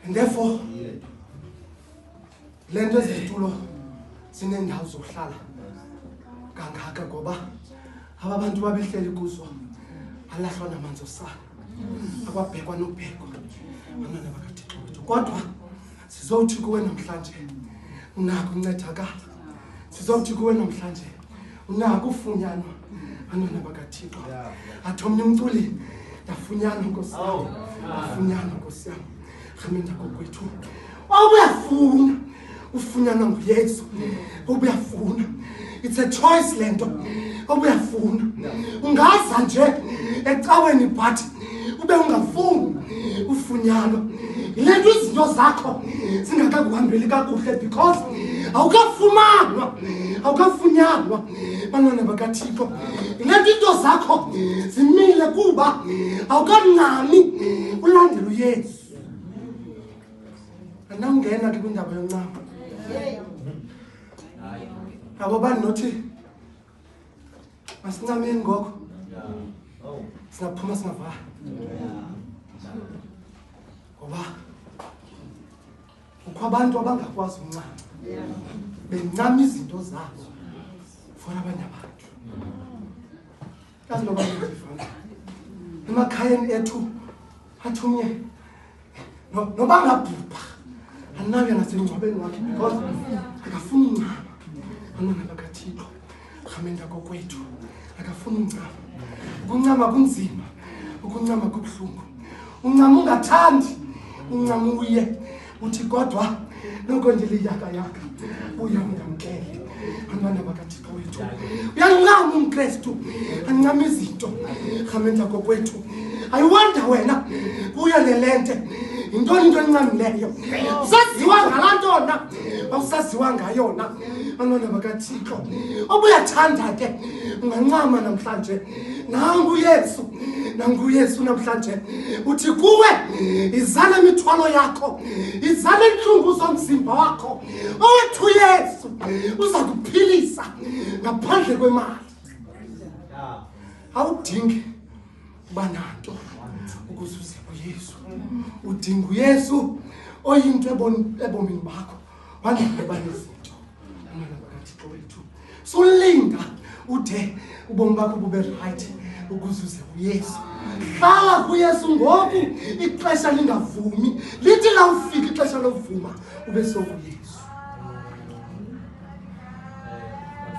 And therefore, lento ezitulo sinendawo zokuhlala kangaka ngoba abantu babehleli kuzo alahlwa namanzi osana akwabhekwa nobhekwa abantwana bakaThixo wethu. Kodwa sizothi kuwe namhlanje unako uncedakala, sizothi kuwe namhlanje unako ufunyanwa abantwana bakaThixo. Athi omnye umculi ndafunyanwa Nkosi yami, ndafunyanwa Nkosi yami, rhamenda kokwethu. Obuyafuna ufunyanwa nguYesu, obuyafuna, it's a choice lento. Obuyafuna ungaza nje ecaweni but ube ungafuni ufunyanwa. Ilento izinto zakho zingakakuhambeli kakuhle because awukafunyanwa bantwana bakaThixo. Ilento into zakho zimile kuba awukancami ulandela uYesu. Andawungena ke kwindaba yoncama. Abo banothi masincameni ngoko singaphuma singavala ngoba kukho abantu abangakwazi uncama bencama izinto zabo for abanye abantu. Kazi noba ngifana emakhayeni ethu athumye noba ngabhubha anabe nasengcwabeni wakhe because akafuni uncama. Abantwana bakaThixo rhamenda kokwethu akafuni uncama. Ukuncama kunzima, ukuncama kubuhlungu, uncama ungathandi, uncama uye uthi kodwa noko nje liyaka uya ungamkele. Abantwana bakaThixo wethu uyancama umKristu ancama izinto rhamenda kokwethu. I wonder wena kuya lelente intoni into encamileyo usaziwa ngalantona awusaziwa ngayona. Abantwana bakaThixo obuyathanda ke ungancama namhlanje. Nangu Yesu namhlanje uthi kuwe izala imithwalo yakho, izala inhlungu zomzimba wakho. Owethu Yesu uza kuphilisa ngaphandle kwemali. Awudingi bananto ukuze uze kuYesu. Udinga uYesu oyinto ebomini bakho wangabe banezinto. Abantwana bakaThixo wethu solinda ude ubomi bakho bube right ukuze uze kuYesu. Hlala kuYesu ngoku ixesha lingavumi, lithi la ufika ixesha lovuma ube sokuYesu.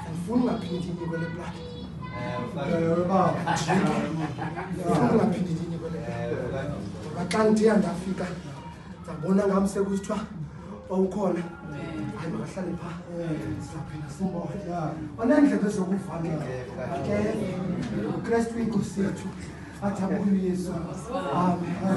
Andifuni ungaphindi kwele plaki. Xa ndiya ndafika ndabona ngam sekuthiwa wawukhona, hayi makahlale phaa sizaphinda simbone. Oneendlebe zokuva ke uKristu inkosi yethu athi abuye uYesu. Amen.